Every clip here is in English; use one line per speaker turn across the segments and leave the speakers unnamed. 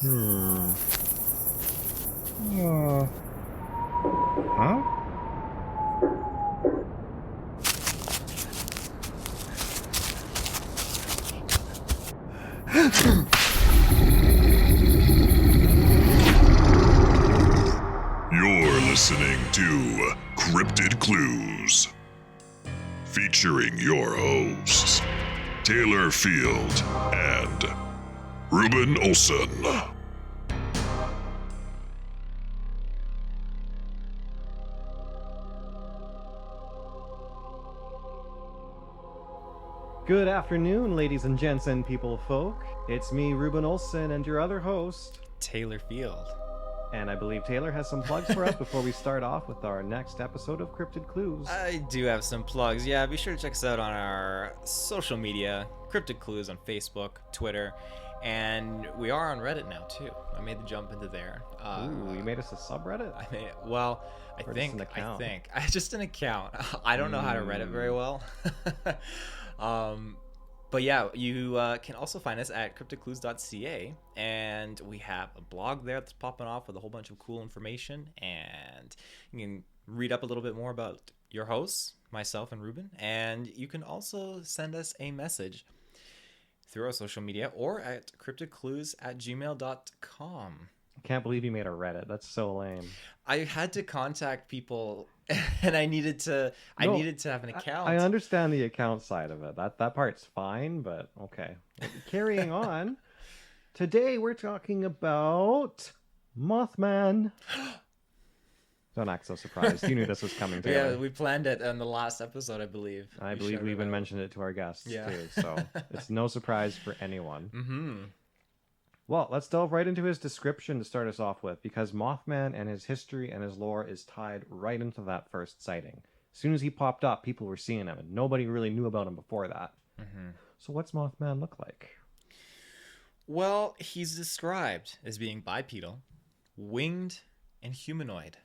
Hmm. Uh, huh?
You're listening to Cryptid Clues, featuring your hosts, Taylor Field and Reuben Olson.
Good afternoon, ladies and gents and people folk. It's me, Reuben Olson, and your other host.
Taylor Field.
And I believe Taylor has some plugs for us before we start off with our next episode of Cryptid Clues.
I do have some plugs. Yeah, be sure to check us out on our social media, Cryptid Clues on Facebook, Twitter, and we are on Reddit now too. I made the jump into there.
Ooh, you made us a subreddit?
I made well. I
Or just
think.
an account?
Just an account. I don't know how to Reddit very well. But yeah, you can also find us at CryptidClues.ca, and we have a blog there that's popping off with a whole bunch of cool information, and you can read up a little bit more about your hosts, myself and Reuben, and you can also send us a message through our social media or at cryptidclues@gmail.com.
I can't believe you made a Reddit. That's so lame.
I had to contact people, and I needed to have an account.
I understand the account side of it. That part's fine, but okay. Carrying on. Today we're talking about Mothman. Don't act so surprised. You knew this was coming, Taylor.
Yeah, we planned it on the last episode, I believe.
I believe we even mentioned it to our guests, too. So it's no surprise for anyone.
Mm-hmm.
Well, let's delve right into his description to start us off with, because Mothman and his history and his lore is tied right into that first sighting. As soon as he popped up, people were seeing him, and nobody really knew about him before that.
Mm-hmm.
So what's Mothman look like?
Well, he's described as being bipedal, winged, and humanoid.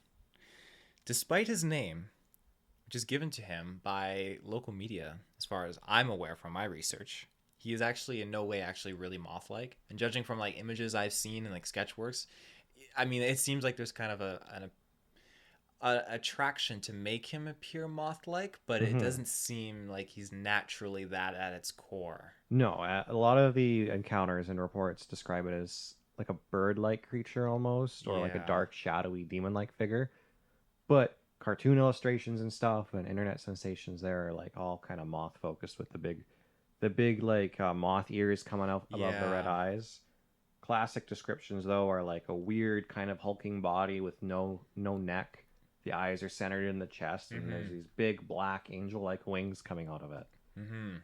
Despite his name, which is given to him by local media, as far as I'm aware from my research, he is actually in no way actually really moth-like. And judging from like images I've seen in like sketch works, I mean, it seems like there's kind of an attraction to make him appear moth-like, but it doesn't seem like he's naturally that at its core.
No, a lot of the encounters and reports describe it as like a bird-like creature almost, or like a
Yeah.
dark, shadowy, demon-like figure. But cartoon illustrations and stuff and internet sensations there are like all kind of moth-focused with the big like moth ears coming out above the red eyes. Classic descriptions though are like a weird kind of hulking body with no neck. The eyes are centered in the chest, and there's these big black angel-like wings coming out of it.
Mm-hmm.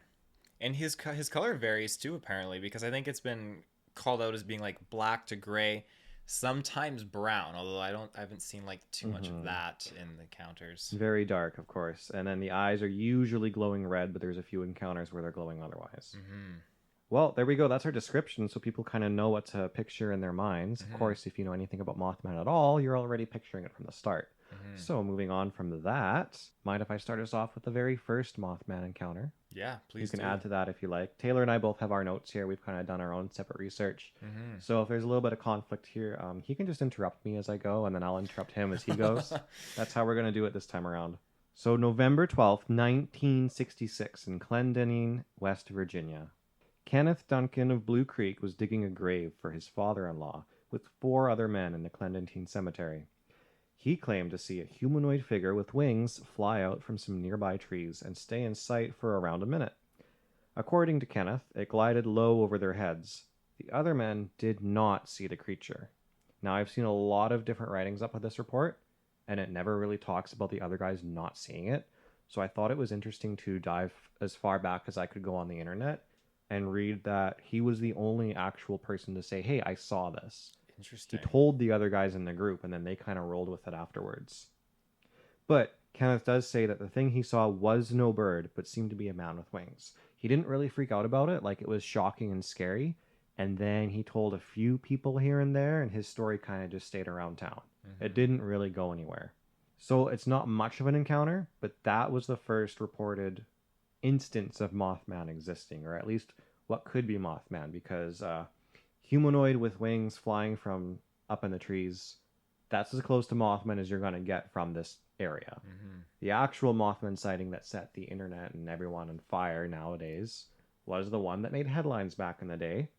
And his color varies too, apparently, because I think it's been called out as being like black to gray, sometimes brown. Although I haven't seen like too much of that in the encounters.
Very dark, of course, and then the eyes are usually glowing red, but there's a few encounters where they're glowing otherwise.
Mm-hmm.
Well, there we go. That's our description, so people kind of know what to picture in their minds. Of course, if you know anything about Mothman at all, you're already picturing it from the start. So moving on from that, mind if I start us off with the very first Mothman encounter?
Yeah, please.
You can add to that if you like. Taylor and I both have our notes here. We've kind of done our own separate research. So if there's a little bit of conflict here, he can just interrupt me as I go, and then I'll interrupt him as he goes. That's how we're going to do it this time around. So November 12th, 1966, in Clendening, West Virginia. Kenneth Duncan of Blue Creek was digging a grave for his father-in-law with 4 other men in the Clendening Cemetery. He claimed to see a humanoid figure with wings fly out from some nearby trees and stay in sight for around a minute. According to Kenneth, it glided low over their heads. The other men did not see the creature. Now, I've seen a lot of different writings up with this report, and it never really talks about the other guys not seeing it, so I thought it was interesting to dive as far back as I could go on the internet and read that he was the only actual person to say, hey, I saw this.
Interesting.
He told the other guys in the group, and then they kind of rolled with it afterwards. But Kenneth does say that the thing he saw was no bird, but seemed to be a man with wings. He didn't really freak out about it, like it was shocking and scary, and then he told a few people here and there, and his story kind of just stayed around town. It didn't really go anywhere. So it's not much of an encounter, but that was the first reported instance of Mothman existing, or at least what could be Mothman, because Humanoid with wings flying from up in the trees. That's as close to Mothman as you're going to get from this area.
Mm-hmm.
The actual Mothman sighting that set the internet and everyone on fire nowadays was the one that made headlines back in the day.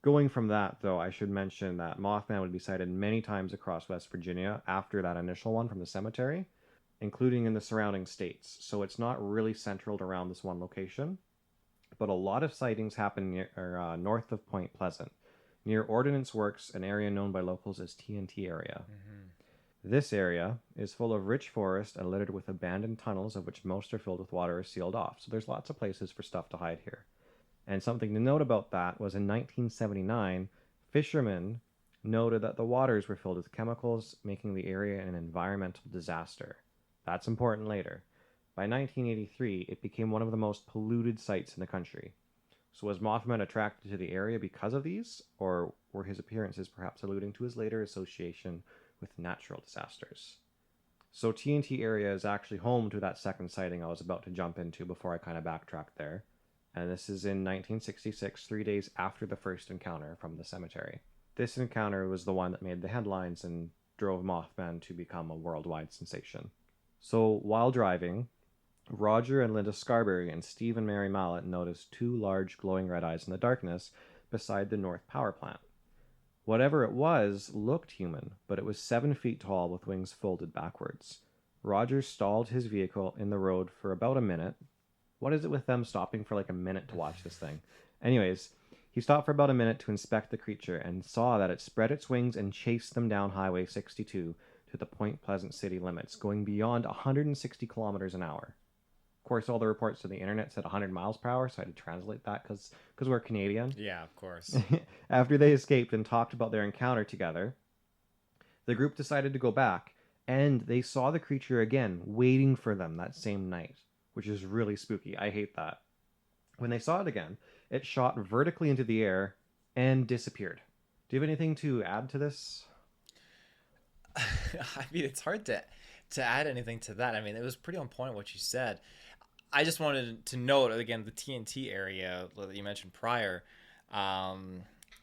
Going from that, though, I should mention that Mothman would be sighted many times across West Virginia after that initial one from the cemetery, including in the surrounding states. So it's not really centered around this one location, but a lot of sightings happen north of Point Pleasant, near Ordnance Works, an area known by locals as TNT area.
Mm-hmm.
This area is full of rich forest and littered with abandoned tunnels, of which most are filled with water or sealed off. So there's lots of places for stuff to hide here. And something to note about that was in 1979, fishermen noted that the waters were filled with chemicals, making the area an environmental disaster. That's important later. By 1983, it became one of the most polluted sites in the country. So was Mothman attracted to the area because of these, or were his appearances perhaps alluding to his later association with natural disasters? So TNT area is actually home to that second sighting I was about to jump into before I kind of backtracked there. And this is in 1966, 3 days after the first encounter from the cemetery. This encounter was the one that made the headlines and drove Mothman to become a worldwide sensation. So while driving, Roger and Linda Scarberry and Steve and Mary Mallett noticed two large glowing red eyes in the darkness beside the North Power Plant. Whatever it was looked human, but it was 7 feet tall with wings folded backwards. Roger stalled his vehicle in the road for about a minute. What is it with them stopping for like a minute to watch this thing? Anyways, he stopped for about a minute to inspect the creature and saw that it spread its wings and chased them down Highway 62 to the Point Pleasant city limits, going beyond 160 kilometers an hour. Of course, all the reports to the internet said 100 miles per hour, so I had to translate that because we're Canadian.
Yeah, of course.
After they escaped and talked about their encounter together, the group decided to go back, and they saw the creature again, waiting for them that same night, which is really spooky. I hate that. When they saw it again, it shot vertically into the air and disappeared. Do you have anything to add to this?
I mean, it's hard to add anything to that. I mean, it was pretty on point what you said. I just wanted to note, again, the TNT area that you mentioned prior,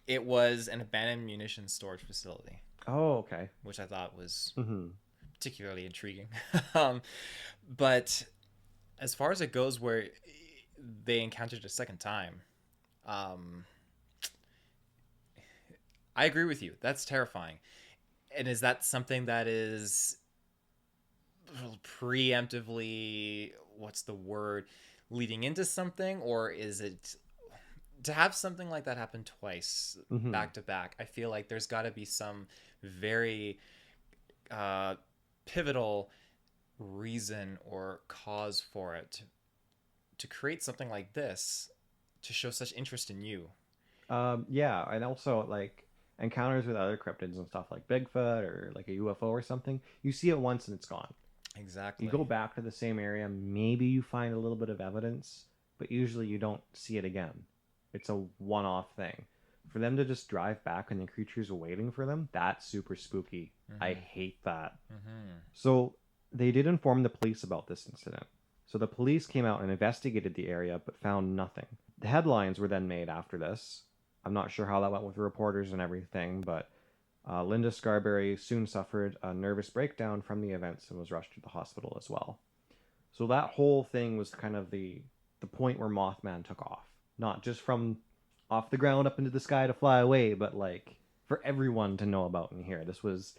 it was an abandoned munitions storage facility.
Oh, okay.
Which I thought was
Mm-hmm.
particularly intriguing. But as far as it goes where they encountered it a second time, I agree with you. That's terrifying. And is that something that is preemptively, what's the word, leading into something? Or is it to have something like that happen twice back to back? I feel like there's got to be some very pivotal reason or cause for it to create something like this, to show such interest in you.
Yeah, and also like encounters with other cryptids and stuff like Bigfoot or like a UFO or something, you see it once and it's gone.
Exactly.
You go back to the same area, maybe you find a little bit of evidence, but usually you don't see it again. It's a one-off thing. For them to just drive back and the creature's waiting for them, that's super spooky. I hate that. So they did inform the police about this incident. So the police came out and investigated the area, but found nothing. The headlines were then made after this. I'm not sure how that went with the reporters and everything, but Linda Scarberry soon suffered a nervous breakdown from the events and was rushed to the hospital as well. So that whole thing was kind of the point where Mothman took off. Not just from off the ground up into the sky to fly away, but like for everyone to know about and hear. This was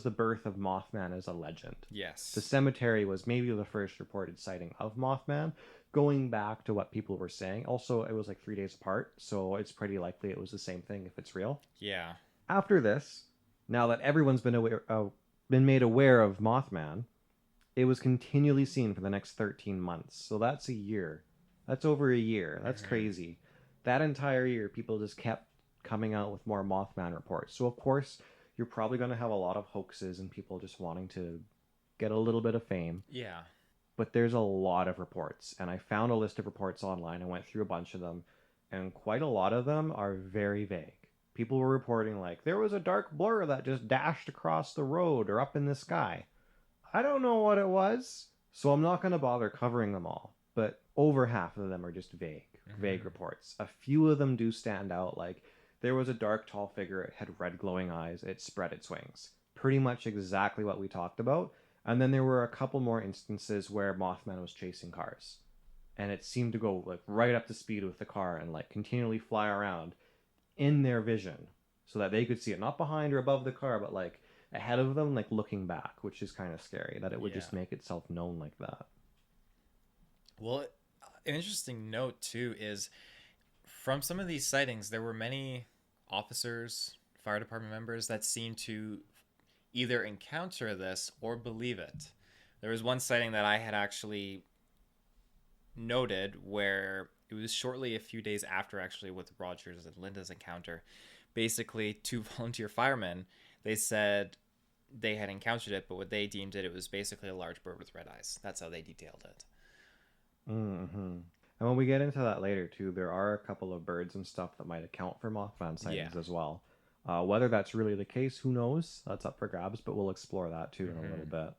the birth of Mothman as a legend.
Yes.
The cemetery was maybe the first reported sighting of Mothman, going back to what people were saying. Also, it was like 3 days apart, so it's pretty likely it was the same thing if it's real.
Yeah.
After this, now that everyone's been made aware of Mothman, it was continually seen for the next 13 months. So that's a year. That's over a year. That's crazy. That entire year, people just kept coming out with more Mothman reports. So, of course, you're probably going to have a lot of hoaxes and people just wanting to get a little bit of fame.
Yeah.
But there's a lot of reports. And I found a list of reports online. I went through a bunch of them. And quite a lot of them are very vague. People were reporting like, there was a dark blur that just dashed across the road or up in the sky. I don't know what it was, so I'm not going to bother covering them all. But over half of them are just vague reports. A few of them do stand out, like There was a dark, tall figure. It had red, glowing eyes. It spread its wings. Pretty much exactly what we talked about. And then there were a couple more instances where Mothman was chasing cars. And it seemed to go like right up to speed with the car and like continually fly around in their vision so that they could see it, not behind or above the car, but like ahead of them, like looking back, which is kind of scary that it would just make itself known like that.
Well, an interesting note too is from some of these sightings, there were many officers, fire department members that seemed to either encounter this or believe it. There was one sighting that I had actually noted where it was shortly a few days after actually with Rogers and Linda's encounter. Basically, two volunteer firemen, they said they had encountered it, but what they deemed it was basically a large bird with red eyes. That's how they detailed it.
Mm-hmm. And when we get into that later too, there are a couple of birds and stuff that might account for Mothman sightings as well. Whether that's really the case, who knows? That's up for grabs, but we'll explore that too in a little bit.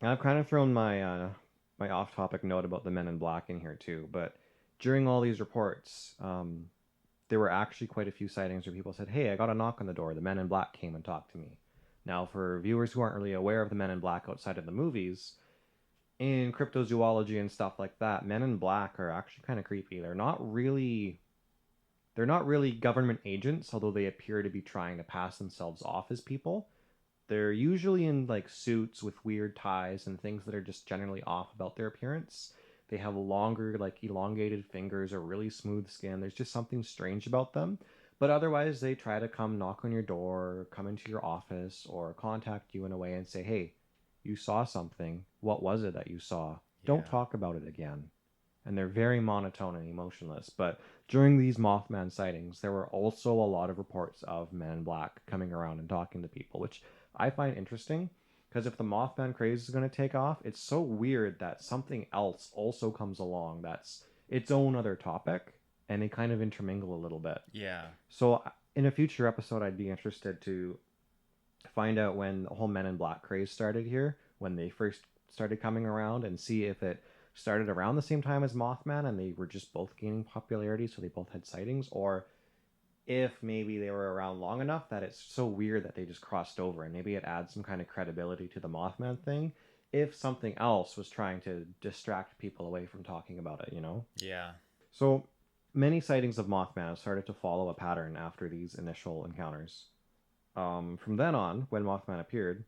And I've kind of thrown my my off-topic note about the Men in Black in here too, but during all these reports, there were actually quite a few sightings where people said, "Hey, I got a knock on the door. The Men in Black came and talked to me." Now, for viewers who aren't really aware of the Men in Black outside of the movies, in cryptozoology and stuff like that, Men in Black are actually kind of creepy. They're not really government agents, although they appear to be trying to pass themselves off as people. They're usually in like suits with weird ties and things that are just generally off about their appearance. They have longer, like elongated fingers or really smooth skin. There's just something strange about them. But otherwise, they try to come knock on your door, come into your office, or contact you in a way and say, "Hey, you saw something. What was it that you saw? Don't talk about it again." And they're very monotone and emotionless. But during these Mothman sightings, there were also a lot of reports of Men in Black coming around and talking to people, which I find interesting. Because if the Mothman craze is going to take off, it's so weird that something else also comes along that's its own other topic, and they kind of intermingle a little bit.
Yeah.
So in a future episode, I'd be interested to find out when the whole Men in Black craze started here, when they first started coming around, and see if it started around the same time as Mothman and they were just both gaining popularity, so they both had sightings, or if maybe they were around long enough that it's so weird that they just crossed over, and maybe it adds some kind of credibility to the Mothman thing if something else was trying to distract people away from talking about it, you know?
Yeah.
So many sightings of Mothman have started to follow a pattern after these initial encounters. From then on, when Mothman appeared,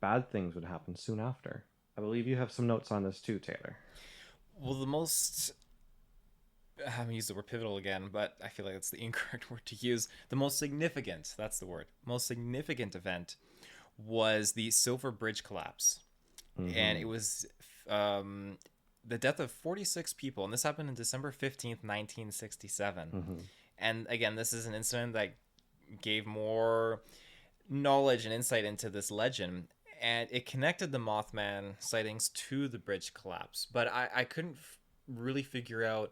bad things would happen soon after. I believe you have some notes on this too, Taylor.
Well, the most... I haven't used the word pivotal again, but I feel like it's the incorrect word to use. The most significant, that's the word, most significant event was the Silver Bridge collapse. Mm-hmm. And it was the death of 46 people. And this happened on December 15th, 1967. Mm-hmm. And again, this is an incident that gave more knowledge and insight into this legend. And it connected the Mothman sightings to the bridge collapse. But I couldn't really figure out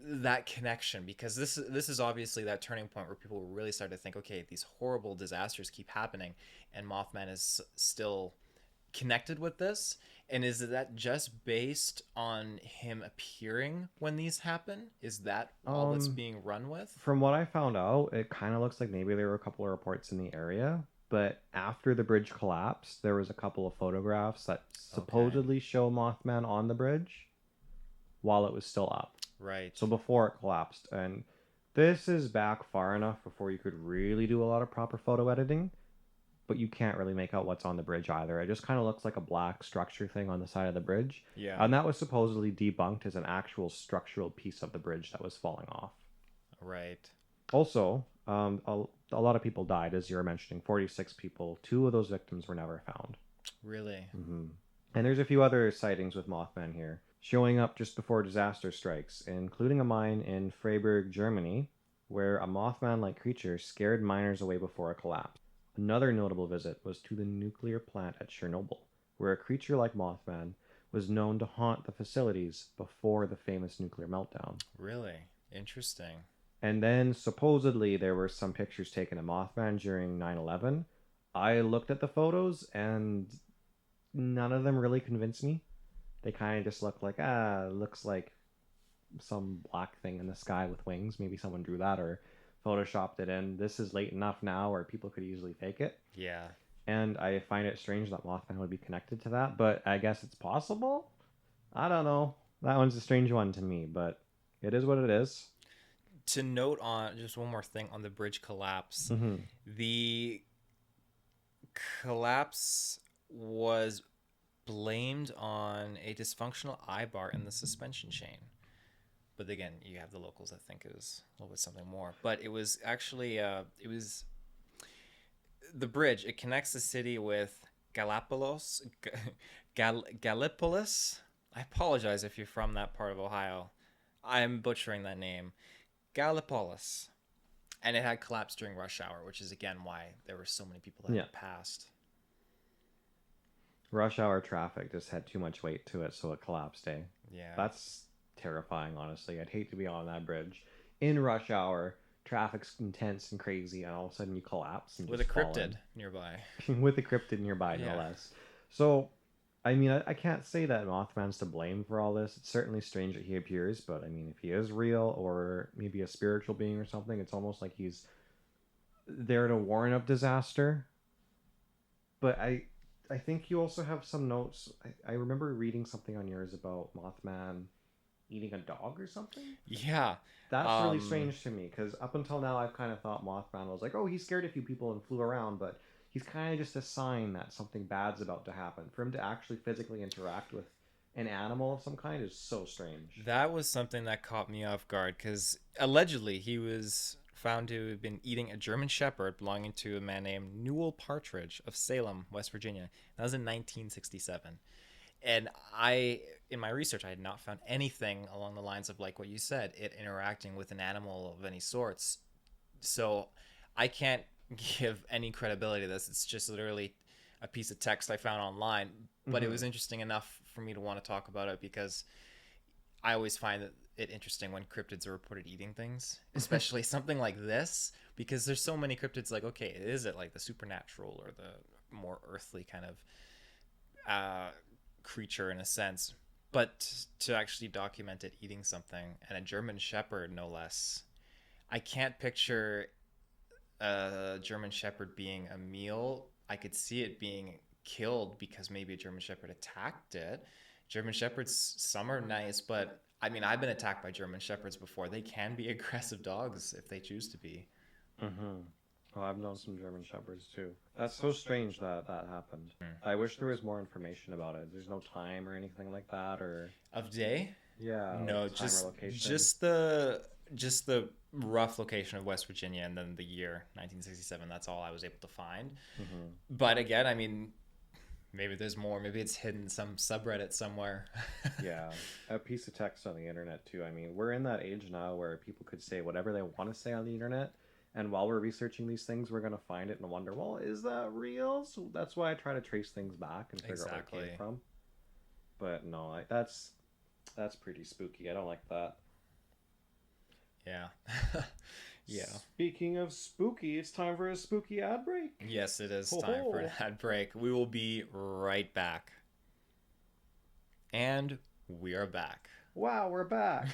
that connection, because this is obviously that turning point where people really start to think, okay, these horrible disasters keep happening, and Mothman is still connected with this. And is that just based on him appearing when these happen? Is that all that's being run with?
From what I found out, it kind of looks like maybe there were a couple of reports in the area, but after the bridge collapsed, there was a couple of photographs that supposedly show Mothman on the bridge while it was still up.
Right.
So before it collapsed. And this is back far enough before you could really do a lot of proper photo editing, but you can't really make out what's on the bridge either. It just kind of looks like a black structure thing on the side of the bridge.
Yeah.
And that was supposedly debunked as an actual structural piece of the bridge that was falling off.
Right.
Also, a lot of people died, as you were mentioning, 46 people. 2 of those victims were never found.
Really?
Mm-hmm. And there's a few other sightings with Mothman here, showing up just before disaster strikes, including a mine in Freiburg, Germany, where a Mothman-like creature scared miners away before a collapse. Another notable visit was to the nuclear plant at Chernobyl, where a creature like Mothman was known to haunt the facilities before the famous nuclear meltdown.
Really? Interesting.
And then supposedly there were some pictures taken of Mothman during 9/11. I looked at the photos and none of them really convinced me. They kind of just look like, looks like some black thing in the sky with wings. Maybe someone drew that or photoshopped it in. This is late enough now where people could easily fake it.
Yeah.
And I find it strange that Mothman would be connected to that, but I guess it's possible. I don't know. That one's a strange one to me, but it is what it is.
To note on just one more thing on the bridge collapse,
Mm-hmm.
the collapse was blamed on a dysfunctional eye bar in the suspension chain. But again, you have the locals that think it was a little bit something more. But it was actually it was the bridge. It connects the city with Gallipolis. Gallipolis. I apologize if you're from that part of Ohio. I'm butchering that name. Gallipolis. And it had collapsed during rush hour, which is again why there were so many people that had passed.
Rush hour traffic just had too much weight to it, so it collapsed, eh?
Yeah.
That's terrifying, honestly. I'd hate to be on that bridge in rush hour. Traffic's intense and crazy, and all of a sudden you collapse and
with a cryptid nearby.
With a cryptid nearby, no less. So, I mean, I can't say that Mothman's to blame for all this. It's certainly strange that he appears, but I mean, if he is real or maybe a spiritual being or something, it's almost like he's there to warn of disaster. But I think you also have some notes. I remember reading something on yours about Mothman eating a dog or something.
Yeah.
That's really strange to me, because up until now I've kind of thought Mothman was like, oh, he scared a few people and flew around, but he's kind of just a sign that something bad's about to happen. For him to actually physically interact with an animal of some kind is so strange.
That was something that caught me off guard, because allegedly he was found to have been eating a German Shepherd belonging to a man named Newell Partridge of Salem, West Virginia. That was in 1967. And in my research, I had not found anything along the lines of, like what you said, it interacting with an animal of any sorts. So I can't give any credibility to this. It's just literally a piece of text I found online. But it was interesting enough for me to want to talk about it, because I always find it interesting when cryptids are reported eating things, especially something like this, because there's so many cryptids. Like, okay, is it like the supernatural or the more earthly kind of creature in a sense, but to actually document it eating something, and a German Shepherd no less. I can't picture a German Shepherd being a meal. I could see it being killed because maybe a German Shepherd attacked it. German Shepherds, some are nice, but I mean, I've been attacked by German Shepherds before. They can be aggressive dogs if they choose to be.
Well, I've known some German Shepherds too. That's so strange that happened. I wish there was more information about it. There's no time or anything like that, or
of day.
Yeah.
No,
like
just the rough location of West Virginia, and then the year 1967. That's all I was able to find. But again, I mean, maybe there's more. Maybe it's hidden in some subreddit somewhere.
Yeah, a piece of text on the internet too. I mean, we're in that age now where people could say whatever they want to say on the internet. And while we're researching these things, we're going to find it and wonder, well, is that real? So that's why I try to trace things back and figure out where it came from. But no, that's pretty spooky. I don't like that.
Yeah. Yeah.
Speaking of spooky, it's time for a spooky ad break.
Yes, it is time for an ad break. We will be right back. And we are back.
Wow, we're back.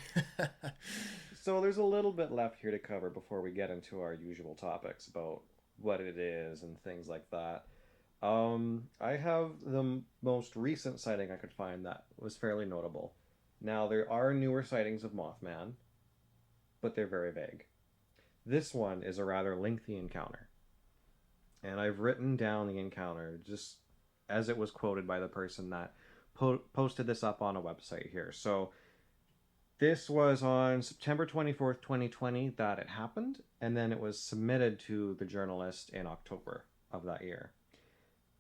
So there's a little bit left here to cover before we get into our usual topics about what it is and things like that. I have the most recent sighting I could find that was fairly notable. Now, there are newer sightings of Mothman, but they're very vague. This one is a rather lengthy encounter. And I've written down the encounter just as it was quoted by the person that posted this up on a website here. So this was on September 24th, 2020 that it happened, and then it was submitted to the journalist in October of that year.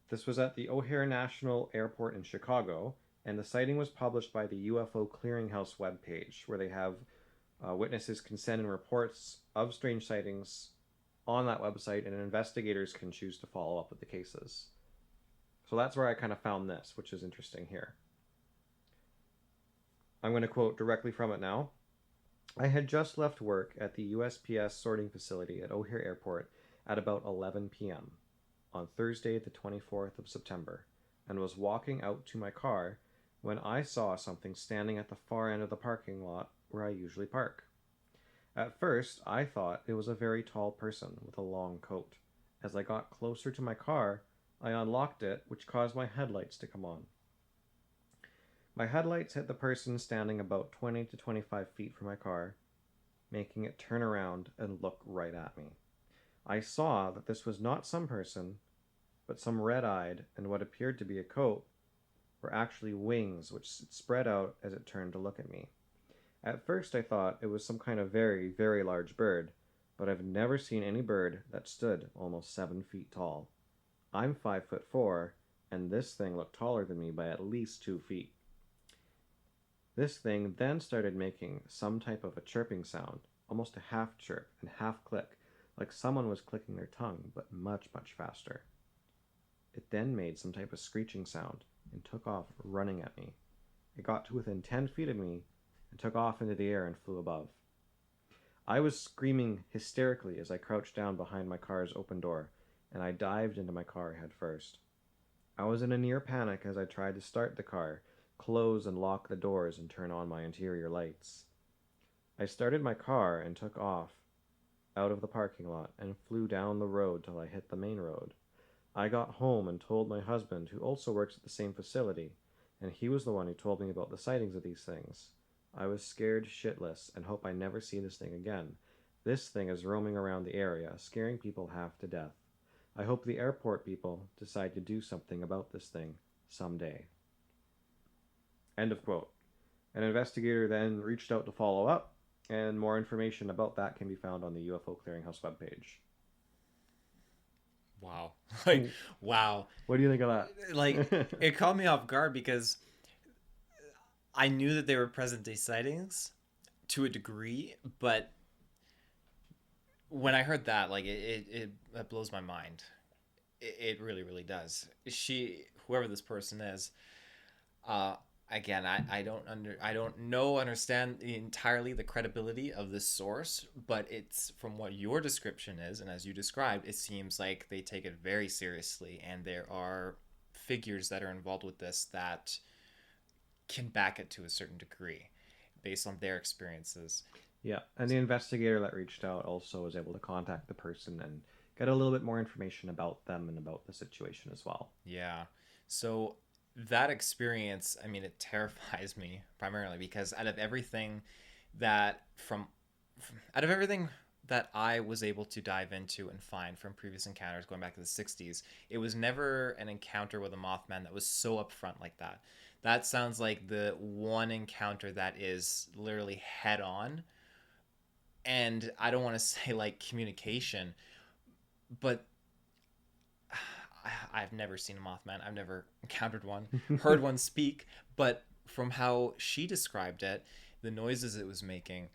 This was at the O'Hare National Airport in Chicago, and the sighting was published by the UFO Clearinghouse webpage, where they have witnesses can send in reports of strange sightings on that website, and investigators can choose to follow up with the cases. So that's where I kind of found this, which is interesting here. I'm going to quote directly from it now. I had just left work at the USPS sorting facility at O'Hare Airport at about 11 p.m. on Thursday, the 24th of September, and was walking out to my car when I saw something standing at the far end of the parking lot where I usually park. At first, I thought it was a very tall person with a long coat. As I got closer to my car, I unlocked it, which caused my headlights to come on. My headlights hit the person standing about 20 to 25 feet from my car, making it turn around and look right at me. I saw that this was not some person, but some red-eyed and what appeared to be a coat were actually wings which spread out as it turned to look at me. At first I thought it was some kind of very, very large bird, but I've never seen any bird that stood almost 7 feet tall. I'm 5'4", and this thing looked taller than me by at least 2 feet. This thing then started making some type of a chirping sound, almost a half chirp and half click, like someone was clicking their tongue, but much, much faster. It then made some type of screeching sound and took off running at me. It got to within 10 feet of me and took off into the air and flew above. I was screaming hysterically as I crouched down behind my car's open door, and I dived into my car head first. I was in a near panic as I tried to start the car, close and lock the doors, and turn on my interior lights. I started my car and took off out of the parking lot and flew down the road till I hit the main road. I got home and told my husband, who also works at the same facility, and he was the one who told me about the sightings of these things. I was scared shitless and hope I never see this thing again. This thing is roaming around the area, scaring people half to death. I hope the airport people decide to do something about this thing someday. End of quote. An investigator then reached out to follow up, and more information about that can be found on the UFO Clearinghouse webpage.
Wow. Like, wow.
What do you think of that?
Like, it caught me off guard because I knew that they were present-day sightings to a degree, but when I heard that, like, it blows my mind. It really, really does. Whoever this person is, again, I don't understand entirely the credibility of this source, but it's from what your description is, and as you described, it seems like they take it very seriously, and there are figures that are involved with this that can back it to a certain degree based on their experiences.
Yeah, and the investigator that reached out also was able to contact the person and get a little bit more information about them and about the situation as well.
Yeah. So that experience, I mean, it terrifies me primarily because out of everything that I was able to dive into and find from previous encounters going back to the 60s, it was never an encounter with a Mothman that was so upfront like that. That sounds like the one encounter that is literally head on. And I don't want to say like communication, but I've never seen a Mothman. I've never encountered one, heard one speak, but from how she described it, the noises it was making,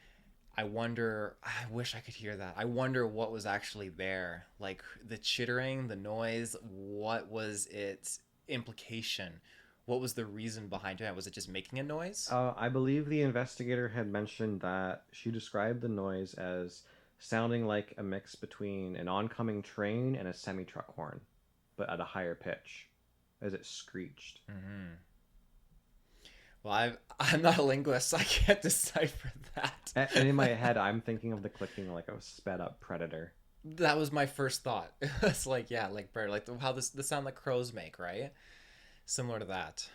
I wish I could hear that. I wonder what was actually there. Like the chittering, the noise, what was its implication? What was the reason behind it? Was it just making a noise?
I believe the investigator had mentioned that she described the noise as sounding like a mix between an oncoming train and a semi-truck horn, but at a higher pitch, as it screeched.
Mm-hmm. Well, I'm not a linguist, so I can't decipher that.
And in my head, I'm thinking of the clicking like a sped-up predator.
That was my first thought. It's like, yeah, like bird, like how the sound like crows make, right? Similar to that.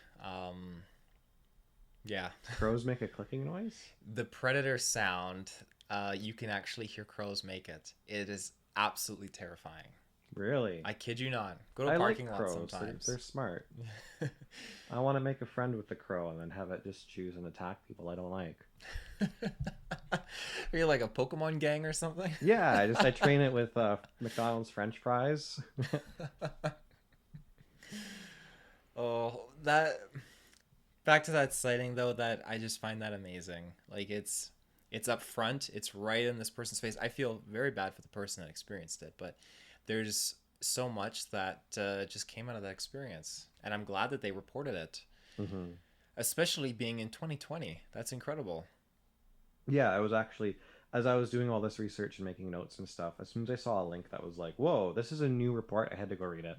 Yeah.
Crows make a clicking noise?
The predator sound, you can actually hear crows make it. It is absolutely terrifying.
Really?
I kid you not. Go to a parking lot
crows.
sometimes.
They're smart. I want to make a friend with the crow and then have it just choose and attack people I don't like.
Are you like a Pokemon gang or something?
Yeah, I train it with McDonald's French fries.
Oh, back to that sighting though, that I just find that amazing. Like it's up front, it's right in this person's face. I feel very bad for the person that experienced it, but there's so much that just came out of that experience, and I'm glad that they reported it. Mm-hmm. Especially being in 2020. That's incredible.
Yeah, I was actually, as I was doing all this research and making notes and stuff, as soon as I saw a link that was like, whoa, this is a new report, I had to go read it.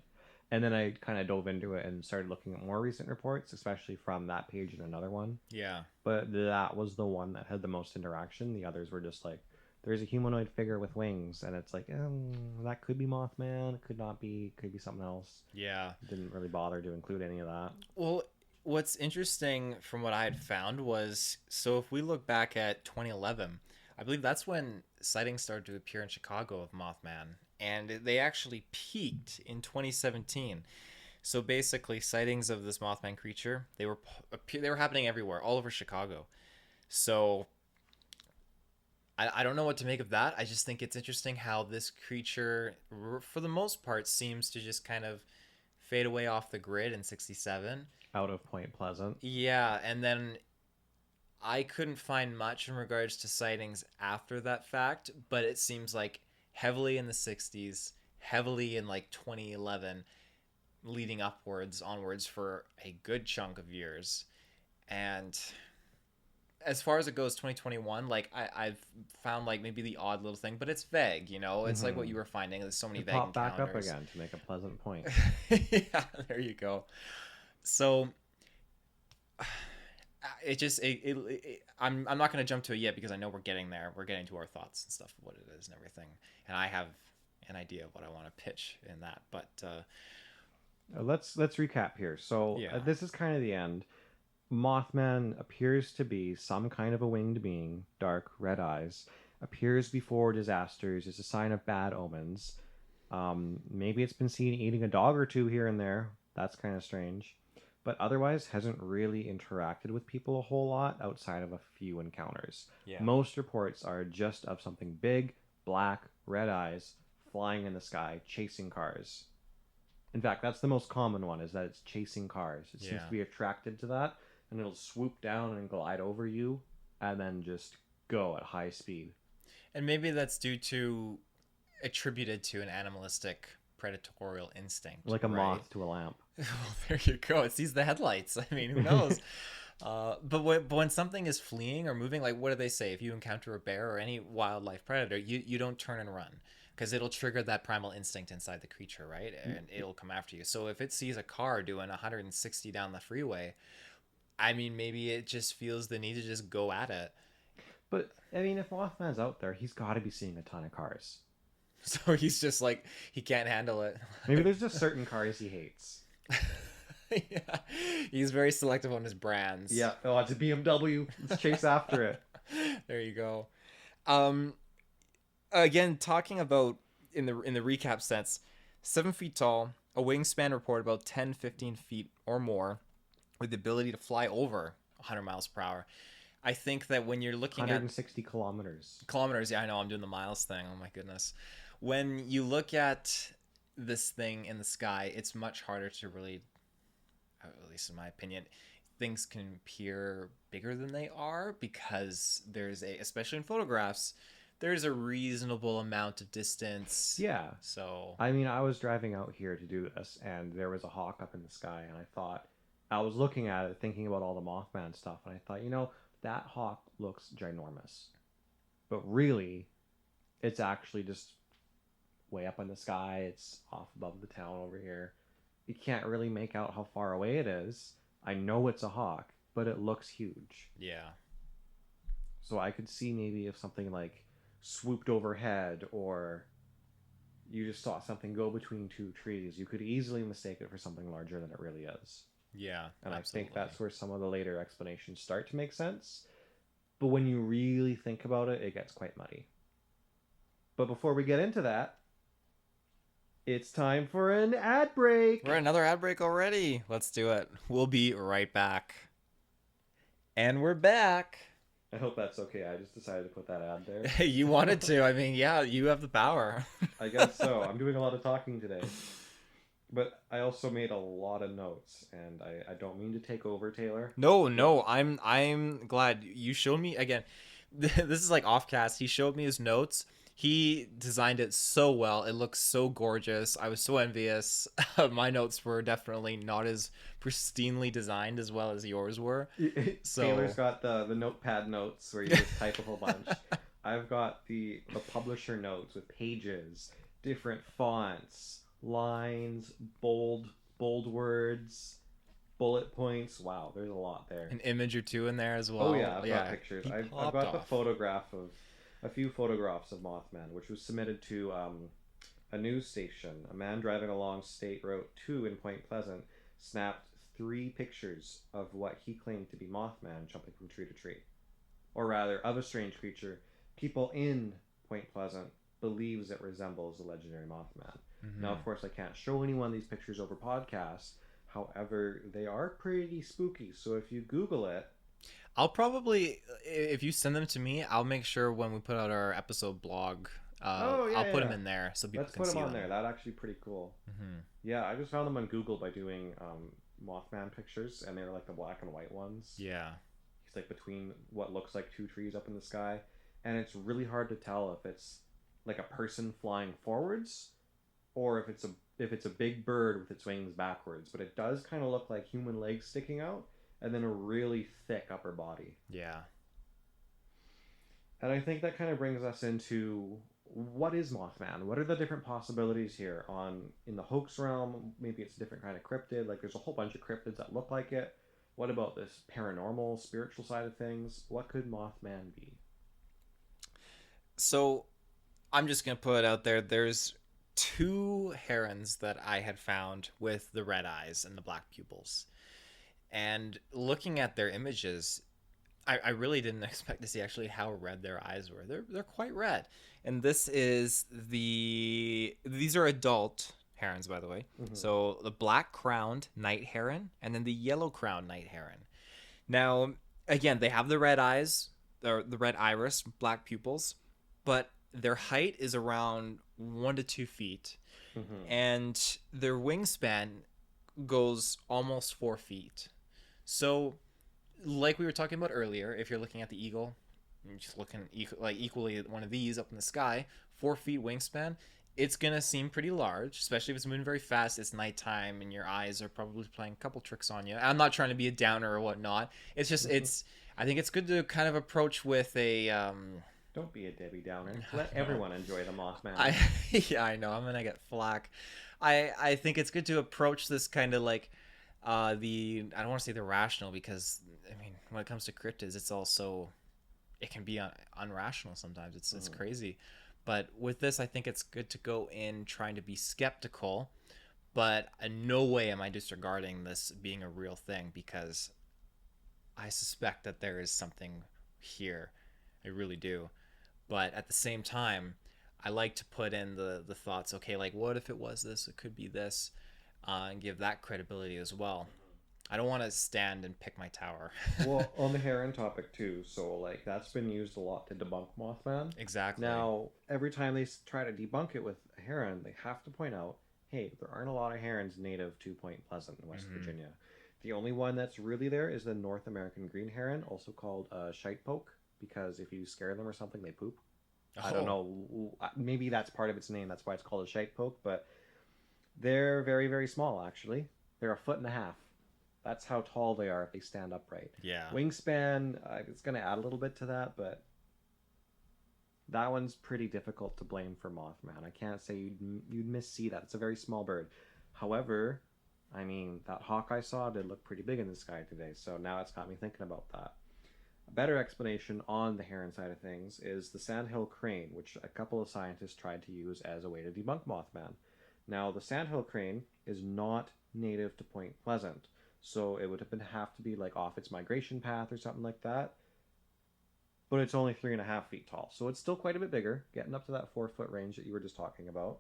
And then I kind of dove into it and started looking at more recent reports, especially from that page and another one.
Yeah.
But that was the one that had the most interaction. The others were just like, there's a humanoid figure with wings, and it's like, that could be Mothman, it could not be, could be something else.
Yeah.
Didn't really bother to include any of that.
Well, what's interesting from what I had found was, so if we look back at 2011, I believe that's when sightings started to appear in Chicago of Mothman, and they actually peaked in 2017. So basically, sightings of this Mothman creature, they were happening everywhere, all over Chicago. So I don't know what to make of that. I just think it's interesting how this creature, for the most part, seems to just kind of fade away off the grid in 67.
Out of Point Pleasant.
Yeah, and then I couldn't find much in regards to sightings after that fact, but it seems like heavily in the 60s, heavily in like 2011, leading onwards for a good chunk of years. And as far as it goes, 2021, like I've found like maybe the odd little thing, but it's vague, you know? It's like what you were finding. There's so many vague encounters.
Pop back up again to make a pleasant point.
Yeah, there you go. So I'm not going to jump to it yet because I know we're getting there. We're getting to our thoughts and stuff, what it is and everything. And I have an idea of what I want to pitch in that. But
let's recap here. So this is kind of the end. Mothman appears to be some kind of a winged being, dark red eyes, appears before disasters, is a sign of bad omens. Maybe it's been seen eating a dog or two here and there. That's kind of strange. But otherwise hasn't really interacted with people a whole lot outside of a few encounters. Yeah. Most reports are just of something big, black, red eyes, flying in the sky, chasing cars. In fact, that's the most common one, is that it's chasing cars. It seems to be attracted to that, and it'll swoop down and glide over you, and then just go at high speed.
And maybe that's attributed to an animalistic predatorial instinct.
Like a moth to a lamp.
Well, there you go. It sees the headlights. I mean, who knows? But when something is fleeing or moving, like what do they say? If you encounter a bear or any wildlife predator, you don't turn and run, because it'll trigger that primal instinct inside the creature, right? And it'll come after you. So if it sees a car doing 160 down the freeway, I mean, maybe it just feels the need to just go at it.
But, I mean, if Mothman's out there, he's got to be seeing a ton of cars.
So he's just like, he can't handle it.
Maybe there's just certain cars he hates.
Yeah, he's very selective on his brands.
Yeah, oh, it's a BMW. Let's chase after it.
There you go. Again, talking about in the recap sense, 7 feet tall, a wingspan report about 10-15 feet or more, with the ability to fly over 100 miles per hour. I think that when you're looking
160 kilometers.
Kilometers, yeah, I know, I'm doing the miles thing. Oh my goodness. When you look at this thing in the sky, it's much harder to really, at least in my opinion, things can appear bigger than they are, because especially in photographs, there's a reasonable amount of distance.
Yeah.
So
I mean, I was driving out here to do this, and there was a hawk up in the sky, and I was looking at it, thinking about all the Mothman stuff, and I thought, that hawk looks ginormous. But really, it's actually just way up in the sky. It's off above the town over here. You can't really make out how far away it is. I know it's a hawk, but it looks huge.
Yeah.
So I could see maybe if something like swooped overhead, or you just saw something go between two trees, you could easily mistake it for something larger than it really is.
Yeah,
and absolutely. I think that's where some of the later explanations start to make sense. But when you really think about it, it gets quite muddy. But before we get into that, it's time for an ad break.
We're another ad break already. Let's do it. We'll be right back. And we're back.
I hope that's okay. I just decided to put that ad there.
You wanted to. I mean, yeah, you have the power.
I guess so. I'm doing a lot of talking today. But I also made a lot of notes, and I don't mean to take over, Taylor.
No, I'm glad you showed me again. This is like offcast. He showed me his notes. He designed it so well. It looks so gorgeous. I was so envious. My notes were definitely not as pristinely designed as well as yours were. So
Taylor's got the notepad notes where you just type a whole bunch. I've got the publisher notes with pages, different fonts, lines, bold words, bullet points. Wow, there's a lot there.
An image or two in there as well.
Oh yeah, I've got pictures.
He
I've
popped
got the
off.
photograph of a few photographs of Mothman, which was submitted to a news station. A man driving along State Road 2 in Point Pleasant snapped 3 pictures of what he claimed to be Mothman jumping from tree to tree, or rather, of a strange creature. People in Point Pleasant believes it resembles the legendary Mothman.
Mm-hmm.
Now, of course, I can't show anyone these pictures over podcast. However, they are pretty spooky. So if you Google it,
I'll probably, if you send them to me, I'll make sure when we put out our episode blog, I'll put them in there so people can see them.
Let's put them on there. That's actually pretty cool.
Mm-hmm.
Yeah, I just found them on Google by doing Mothman pictures, and they were like the black and white ones.
Yeah.
He's like between what looks like 2 trees up in the sky, and it's really hard to tell if it's like a person flying forwards or if it's a big bird with its wings backwards. But it does kind of look like human legs sticking out and then a really thick upper body.
Yeah.
And I think that kind of brings us into what is Mothman? What are the different possibilities here? In the hoax realm, maybe it's a different kind of cryptid. Like there's a whole bunch of cryptids that look like it. What about this paranormal, spiritual side of things? What could Mothman be?
So I'm just going to put it out there. There's 2 herons that I had found with the red eyes and the black pupils. And looking at their images, I really didn't expect to see actually how red their eyes were. They're quite red. And these are adult herons, by the way. Mm-hmm. So the black crowned night heron and then the yellow crowned night heron. Now, again, they have the red eyes, the red iris, black pupils, but their height is around 1 to 2 feet. Mm-hmm. And their wingspan goes almost 4 feet. So, like we were talking about earlier, if you're looking at the eagle, you're just looking equally at one of these up in the sky, 4 feet wingspan, it's gonna seem pretty large, especially if it's moving very fast. It's nighttime and your eyes are probably playing a couple tricks on you. I'm not trying to be a downer or whatnot. It's just I think it's good to kind of approach with a
Don't be a Debbie Downer. Let everyone enjoy the Mothman.
I know I'm gonna get flack. I think it's good to approach this kind of like I don't want to say the rational, because I mean when it comes to cryptids, it's also, it can be unrational sometimes. It's crazy. But with this, I think it's good to go in trying to be skeptical, but in no way am I disregarding this being a real thing, because I suspect that there is something here. I really do. But at the same time, I like to put in the thoughts, okay, like what if it was this? It could be this, and give that credibility as well. I don't want to stand and pick my tower.
Well, on the heron topic too, so like that's been used a lot to debunk Mothman.
Exactly.
Now, every time they try to debunk it with a heron, they have to point out, hey, there aren't a lot of herons native to Point Pleasant in West Virginia. The only one that's really there is the North American green heron, also called shite poke, because if you scare them or something, they poop. I don't know. Maybe that's part of its name. That's why it's called a shite poke. But they're very, very small, actually. They're 1.5 feet. That's how tall they are if they stand upright.
Yeah.
Wingspan, it's going to add a little bit to that, but that one's pretty difficult to blame for Mothman. I can't say you'd miss-see that. It's a very small bird. However, I mean, that hawk I saw did look pretty big in the sky today, so now it's got me thinking about that. A better explanation on the heron side of things is the sandhill crane, which a couple of scientists tried to use as a way to debunk Mothman. Now, the sandhill crane is not native to Point Pleasant, so it would have to be like off its migration path or something like that. But it's only 3.5 feet tall, so it's still quite a bit bigger, getting up to that 4-foot range that you were just talking about.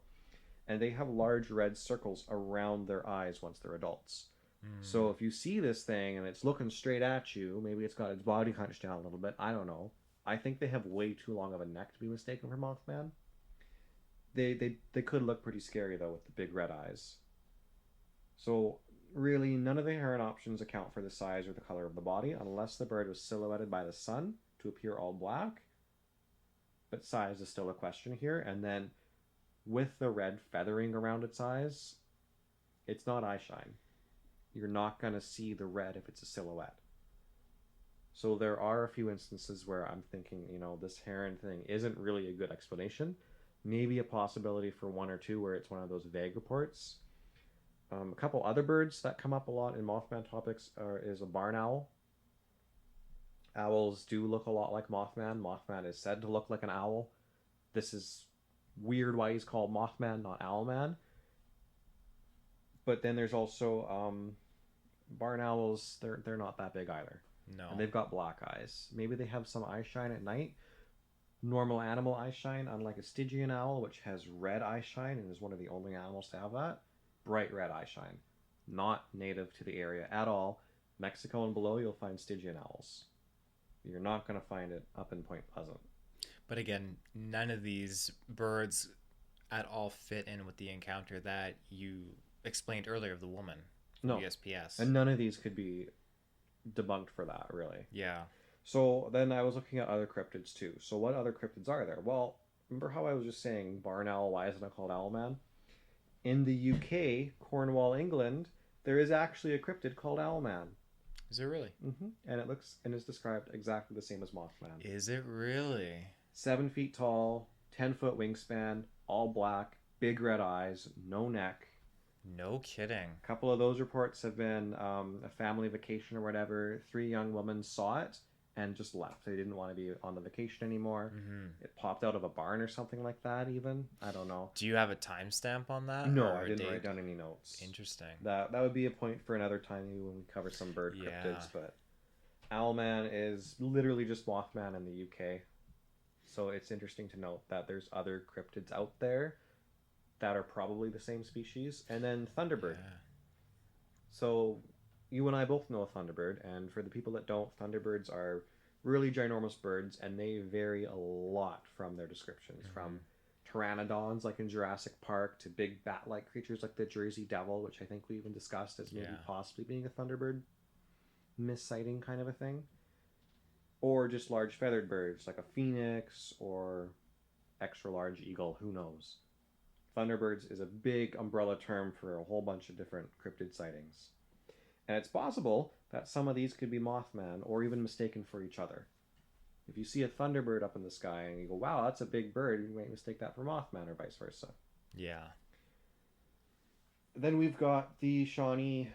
And they have large red circles around their eyes once they're adults. So if you see this thing and it's looking straight at you, maybe it's got its body hunched down a little bit, I don't know. I think they have way too long of a neck to be mistaken for Mothman. They could look pretty scary though with the big red eyes. So really, none of the heron options account for the size or the color of the body, unless the bird was silhouetted by the sun to appear all black. But size is still a question here. And then with the red feathering around its eyes, it's not eyeshine. You're not going to see the red if it's a silhouette. So there are a few instances where I'm thinking, this heron thing isn't really a good explanation. Maybe a possibility for one or two where it's one of those vague reports. A couple other birds that come up a lot in Mothman topics is a barn owl. Owls do look a lot like Mothman. Mothman is said to look like an owl. This is weird why he's called Mothman, not Owlman. But then there's also barn owls. They're not that big either.
No.
And they've got black eyes. Maybe they have some eye shine at night. Normal animal eye shine, unlike a Stygian owl, which has red eye shine and is one of the only animals to have that. Bright red eye shine. Not native to the area at all. Mexico and below, you'll find Stygian owls. You're not going to find it up in Point Pleasant.
But again, none of these birds at all fit in with the encounter that you explained earlier of the woman from
No.
USPS.
And none of these could be debunked for that, really.
Yeah.
So then I was looking at other cryptids too. So what other cryptids are there? Well, remember how I was just saying barn owl, why isn't it called Owlman? In the UK, Cornwall, England, there is actually a cryptid called Owlman.
Is it really?
Mm-hmm. And it looks and is described exactly the same as Mothman.
Is it really?
7 feet tall, 10-foot wingspan, all black, big red eyes, no neck.
No kidding.
A couple of those reports have been a family vacation or whatever. 3 young women saw it and just left. They didn't want to be on the vacation anymore.
Mm-hmm.
It popped out of a barn or something like that even. I don't know.
Do you have a timestamp on that?
No,
or
I
a
didn't
date?
write down any notes.
Interesting.
That would be a point for another time when we cover some bird cryptids. But Owlman is literally just Mothman in the UK. So it's interesting to note that there's other cryptids out there that are probably the same species. And then Thunderbird.
Yeah.
So you and I both know a Thunderbird. And for the people that don't, Thunderbirds are really ginormous birds. And they vary a lot from their descriptions. Mm-hmm. From pteranodons like in Jurassic Park to big bat-like creatures like the Jersey Devil, which I think we even discussed as maybe possibly being a Thunderbird missighting kind of a thing. Or just large feathered birds like a phoenix or extra large eagle, who knows. Thunderbirds is a big umbrella term for a whole bunch of different cryptid sightings. And it's possible that some of these could be Mothman or even mistaken for each other. If you see a Thunderbird up in the sky and you go, wow, that's a big bird, you might mistake that for Mothman or vice versa.
Yeah.
Then we've got the Shawnee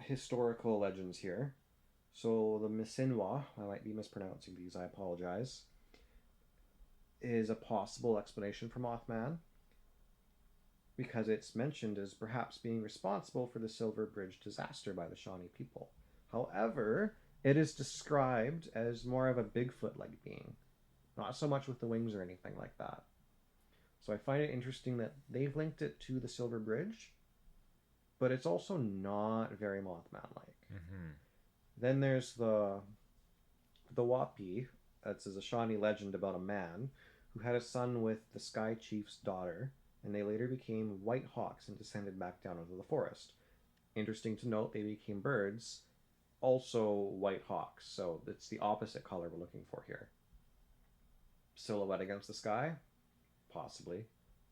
historical legends here. So the Misinwa, I might be mispronouncing these, I apologize, is a possible explanation for Mothman because it's mentioned as perhaps being responsible for the Silver Bridge disaster by the Shawnee people. However, it is described as more of a Bigfoot-like being, not so much with the wings or anything like that. So I find it interesting that they've linked it to the Silver Bridge, but it's also not very Mothman-like.
Mm-hmm.
Then there's the Wapi. That's a Shawnee legend about a man who had a son with the Sky Chief's daughter, and they later became white hawks and descended back down into the forest. Interesting to note, they became birds, also white hawks, so it's the opposite color we're looking for here. Silhouette against the sky? Possibly.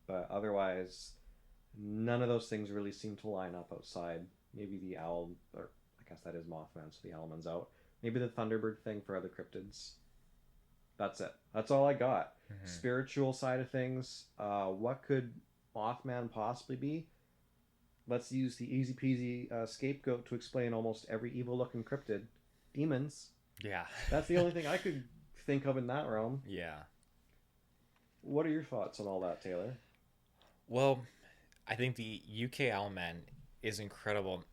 But otherwise, none of those things really seem to line up outside. Maybe the owl, or I guess that is Mothman, so the Owlman's out. Maybe the Thunderbird thing for other cryptids. That's it. That's all I got. Mm-hmm. Spiritual side of things. What could Mothman possibly be? Let's use the easy peasy scapegoat to explain almost every evil-looking cryptid. Demons.
Yeah.
That's the only thing I could think of in that realm.
Yeah.
What are your thoughts on all that, Taylor?
Well, I think the UK Owlman is incredible.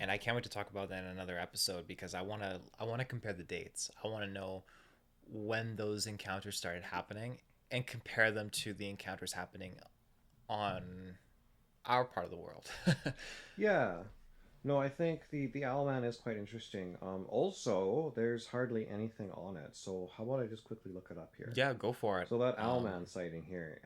And I can't wait to talk about that in another episode because I want to compare the dates. I want to know when those encounters started happening and compare them to the encounters happening on our part of the world.
Yeah. No, I think the Owlman is quite interesting. Also, there's hardly anything on it. So how about I just quickly look it up here?
Yeah, go for it.
So that Owlman sighting here.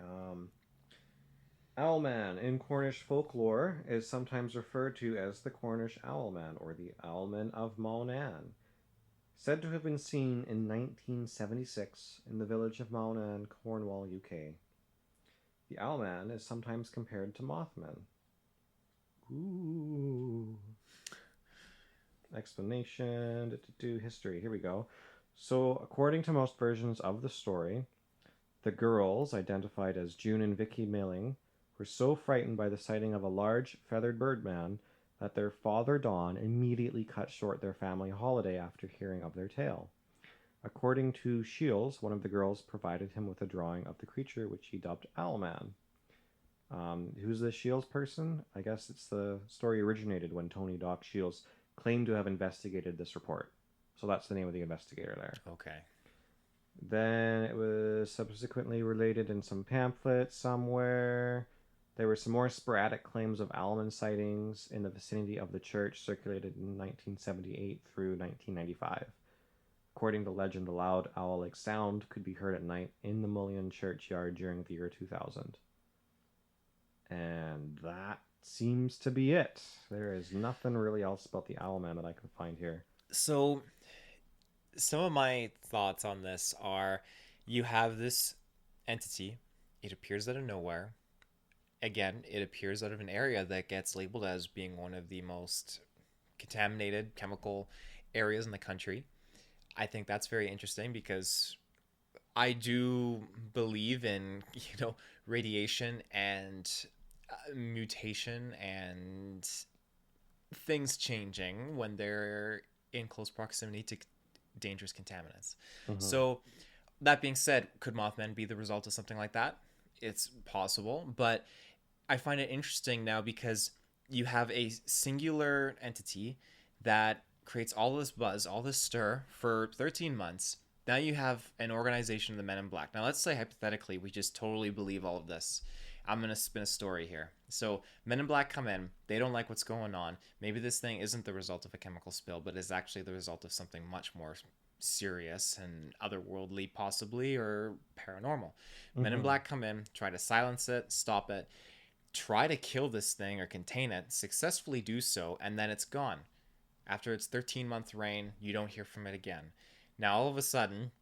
Owlman in Cornish folklore is sometimes referred to as the Cornish Owlman or the Owlman of Maunan. Said to have been seen in 1976 in the village of Maunan, Cornwall, UK. The Owlman is sometimes compared to Mothman. Ooh. Explanation, history, here we go. So, according to most versions of the story, The girls, identified as June and Vicky Milling, were so frightened by the sighting of a large feathered birdman that their father Don immediately cut short their family holiday after hearing of their tale. According to Shields, one of the girls provided him with a drawing of the creature, which he dubbed Owlman. Who's the Shields person? I guess it's the story originated when Tony Doc Shields claimed to have investigated this report. So that's the name of the investigator there.
Okay.
Then it was subsequently related in some pamphlets somewhere. There were some more sporadic claims of Owlman sightings in the vicinity of the church circulated in 1978 through 1995. According to legend, a loud owl-like sound could be heard at night in the Mullion churchyard during the year 2000. And that seems to be it. There is nothing really else about the Owlman that I can find here.
So, some of my thoughts on this are, you have this entity. It appears out of nowhere. Again, it appears out of an area that gets labeled as being one of the most contaminated chemical areas in the country. I think that's very interesting because I do believe in, radiation and mutation and things changing when they're in close proximity to dangerous contaminants. Mm-hmm. So that being said, could Mothman be the result of something like that? It's possible, but I find it interesting now because you have a singular entity that creates all this buzz, all this stir for 13 months. Now you have an organization, the Men in Black. Now let's say hypothetically we just totally believe all of this. I'm going to spin a story here. So Men in Black come in. They don't like what's going on. Maybe this thing isn't the result of a chemical spill, but is actually the result of something much more serious and otherworldly possibly, or paranormal. Mm-hmm. Men in Black come in, try to silence it, stop it, try to kill this thing or contain it, successfully do so, and then it's gone. After its 13-month reign, you don't hear from it again. Now, all of a sudden,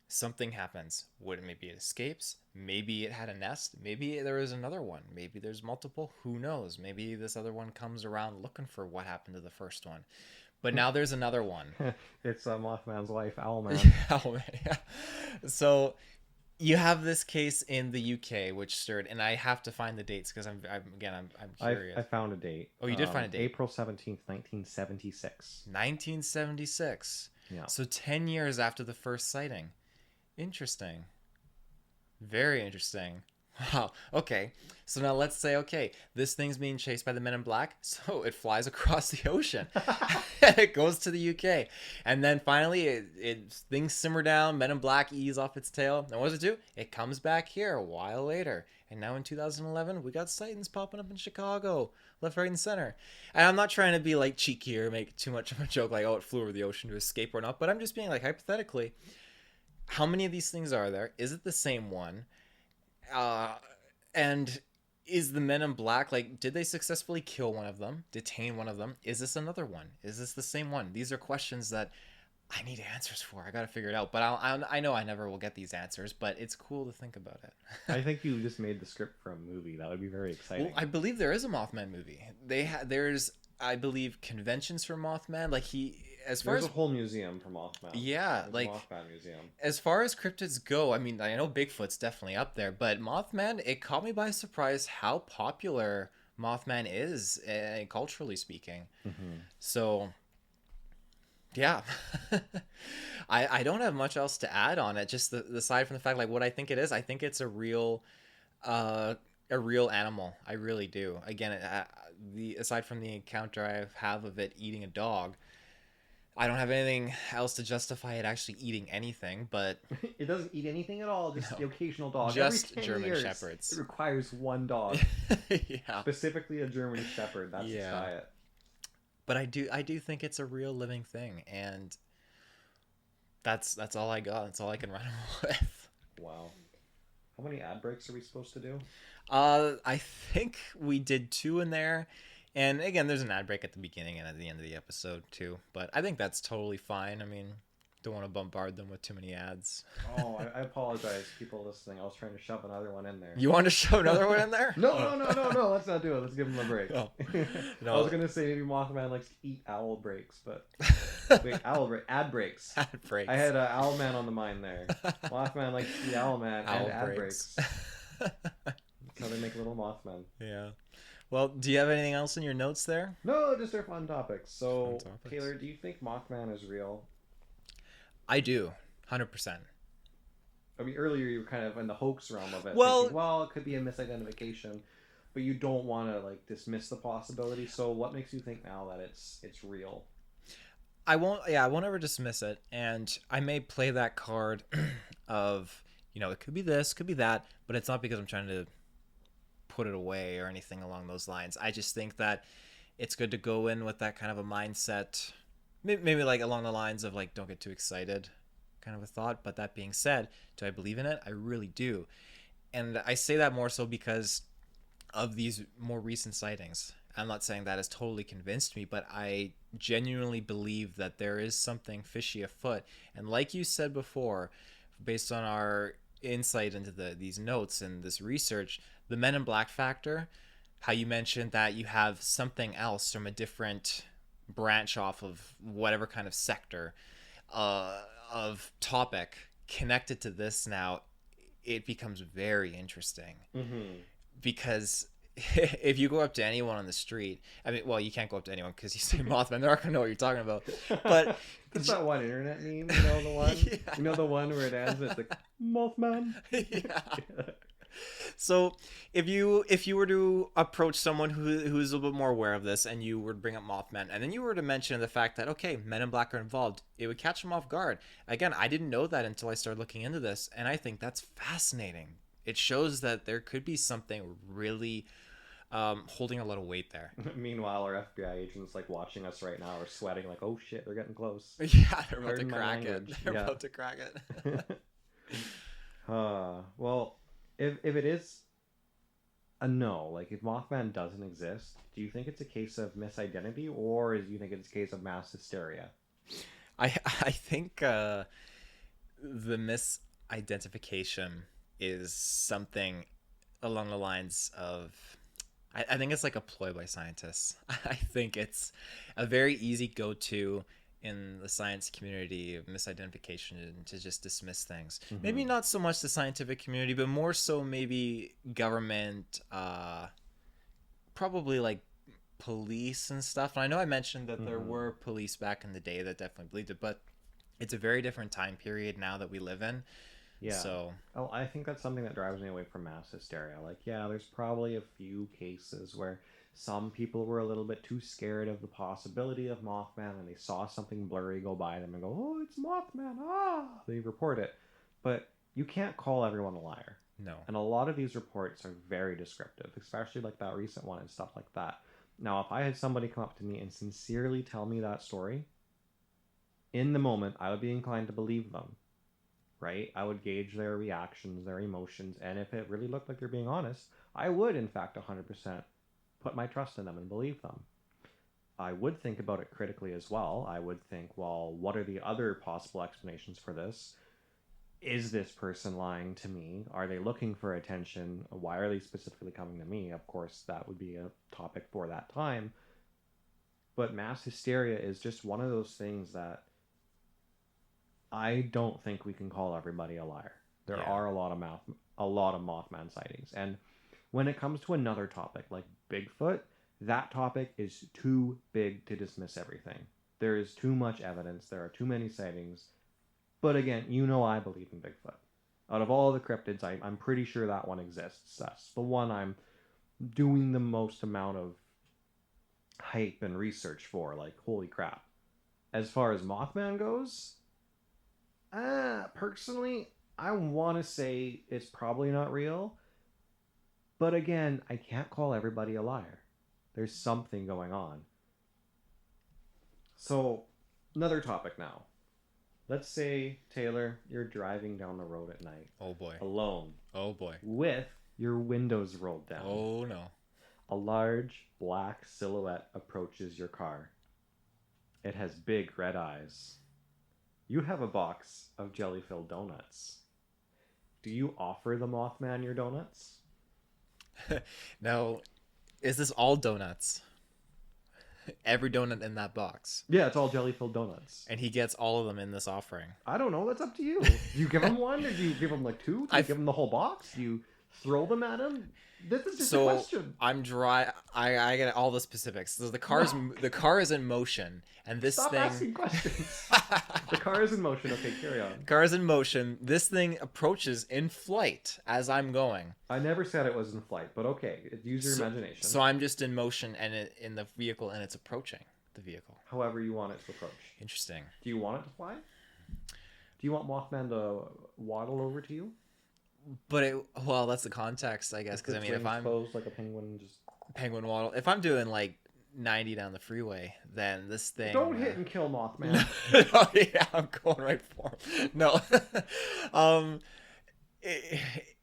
something happens. Maybe it escapes. Maybe it had a nest. Maybe there is another one. Maybe there's multiple. Who knows? Maybe this other one comes around looking for what happened to the first one. But now there's another one.
It's Mothman's wife, Owlman.
Owlman, yeah. So you have this case in the UK, which stirred, and I have to find the dates because I'm curious.
I found a date.
Oh, you did find a date.
April 17th, 1976.
1976. Yeah. So 10 years after the first sighting. Interesting. Very interesting. Wow. Okay. So now let's say, this thing's being chased by the Men in Black. So it flies across the ocean. And it goes to the UK. And then finally, things simmer down. Men in Black ease off its tail. And what does it do? It comes back here a while later. And now in 2011, we got sightings popping up in Chicago. Left, right, and center. And I'm not trying to be like cheeky or make too much of a joke like, it flew over the ocean to escape or not. But I'm just being like, hypothetically, how many of these things are there? Is it the same one? And is the Men in Black, did they successfully kill one of them, detain one of them? Is this another one? Is this the same one? These are questions that I need answers for. I got to figure it out. But I know I never will get these answers, but it's cool to think about it.
I think you just made the script for a movie. That would be very exciting.
Well, I believe there is a Mothman movie. There's, I believe, conventions for Mothman. There's
a whole museum for Mothman.
Yeah,
Mothman museum.
As far as cryptids go, I mean, I know Bigfoot's definitely up there, but Mothman, it caught me by surprise how popular Mothman is, culturally speaking. Mm-hmm. So, yeah, I don't have much else to add on it. Just aside from the fact, what I think it is, I think it's a real animal. I really do. Again, aside from the encounter I have of it eating a dog, I don't have anything else to justify it actually eating anything, but...
It doesn't eat anything at all, just the occasional dog.
Just German Shepherds.
It requires one dog.
Yeah.
Specifically a German Shepherd. That's its diet.
But I do think it's a real living thing, and that's all I got. That's all I can run with.
Wow. How many ad breaks are we supposed to do?
I think we did 2 in there. And again, there's an ad break at the beginning and at the end of the episode too. But I think that's totally fine. I mean, Don't want to bombard them with too many ads.
Oh, I apologize, people listening. I was trying to shove another one in there.
You want to show another one in there?
No. Let's not do it. Let's give him a break.
Oh.
No. I was gonna say maybe Mothman likes to eat owl breaks, but wait, ad breaks.
Ad breaks.
I had Owlman on the mind there. Mothman likes to eat Owlman and ad breaks. That's how they make little Mothman.
Yeah. Well, do you have anything else in your notes there?
No, just our fun topics. So, Taylor, do you think Mothman is real?
I do, 100%.
I mean, earlier you were kind of in the hoax realm of it.
Well,
thinking, it could be a misidentification, but you don't want to like dismiss the possibility. So, what makes you think now that it's real?
I won't ever dismiss it, and I may play that card of, it could be this, could be that, but it's not because I'm trying to put it away or anything along those lines. I just think that it's good to go in with that kind of a mindset. Maybe like along the lines of like, don't get too excited kind of a thought. But that being said, do I believe in it? I really do. And I say that more so because of these more recent sightings. I'm not saying that has totally convinced me, but I genuinely believe that there is something fishy afoot. And like you said before, based on our insight into these notes and this research, the Men in Black factor, how you mentioned that you have something else from a different branch off of whatever kind of sector of topic connected to this now, it becomes very interesting. Because if you go up to anyone on the street, I mean, well, you can't go up to anyone because you say Mothman, they're not gonna know what you're talking about. But
it's that one internet meme, the one, the one where it ends with like Mothman.
Yeah. So if you were to approach someone who's a little bit more aware of this, and you were to bring up Mothman, and then you were to mention the fact that, okay, Men in Black are involved, it would catch them off guard. Again, I didn't know that until I started looking into this, and I think that's fascinating. It shows that there could be something really holding a lot of weight there.
Meanwhile, our FBI agents like watching us right now are sweating like, oh shit, they're getting close.
Yeah, they're about to crack it. They're about to crack it.
Well, if it is a no, like if Mothman doesn't exist, do you think it's a case of misidentity, or do you think it's a case of mass hysteria?
I think the misidentification is something along the lines of, I think it's like a ploy by scientists. I think it's a very easy go-to in the science community of misidentification to just dismiss things. Maybe not so much the scientific community, but more so maybe government, probably like police and stuff. And I know I mentioned that there were police back in the day that definitely believed it, but it's a very different time period now that we live in.
Yeah.
So
I think that's something that drives me away from mass hysteria. Like, yeah, there's probably a few cases where some people were a little bit too scared of the possibility of Mothman, and they saw something blurry go by them and go, oh, it's Mothman, they report it. But you can't call everyone a liar.
no.
And a lot of these reports are very descriptive, especially like that recent one and stuff like that. Now, if I had somebody come up to me and sincerely tell me that story, in the moment, I would be inclined to believe them. Right? I would gauge their reactions, their emotions, and if it really looked like they're being honest, I would, in fact, 100% put my trust in them and believe them. I would think about it critically as well. I would think, well, what are the other possible explanations for this? Is this person lying to me? Are they looking for attention? Why are they specifically coming to me? Of course, that would be a topic for that time. But mass hysteria is just one of those things that I don't think we can call everybody a liar. There are a lot of Mothman sightings. And when it comes to another topic like Bigfoot, that topic is too big to dismiss everything. There is too much evidence. There are too many sightings. But again, I believe in Bigfoot. Out of all the cryptids, I'm pretty sure that one exists. That's the one I'm doing the most amount of hype and research for. Like, holy crap. As far as Mothman goes, personally, I want to say it's probably not real. But again, I can't call everybody a liar. There's something going on. So, another topic now. Let's say, Taylor, you're driving down the road at night.
Oh boy.
Alone.
Oh boy.
With your windows rolled down.
Oh no.
A large black silhouette approaches your car. It has big red eyes. You have a box of jelly-filled donuts. Do you offer the Mothman your donuts?
Now, is this all donuts? Every donut in that box.
Yeah, it's all jelly-filled donuts.
And he gets all of them in this offering.
I don't know. That's up to you. Do you give him one? Or do you give him like two? Do you give him the whole box? Do you throw them at him? This is just a question.
I'm dry. I get all the specifics. So the car is in motion, and this
Stop
thing.
asking questions. The car is in motion. Okay, carry on.
Car is in motion. This thing approaches in flight as I'm going.
I never said it was in flight, but okay. Use your imagination.
So I'm just in motion and in the vehicle, and it's approaching the vehicle.
However you want it to approach.
Interesting.
Do you want it to fly? Do you want Mothman to waddle over to you?
But well, that's the context, I guess. Because I mean, if I'm
closed like a penguin, just
penguin waddle. If I'm doing like 90 down the freeway, then this thing.
Don't hit and kill Mothman.
Oh, yeah, I'm going right for him. No.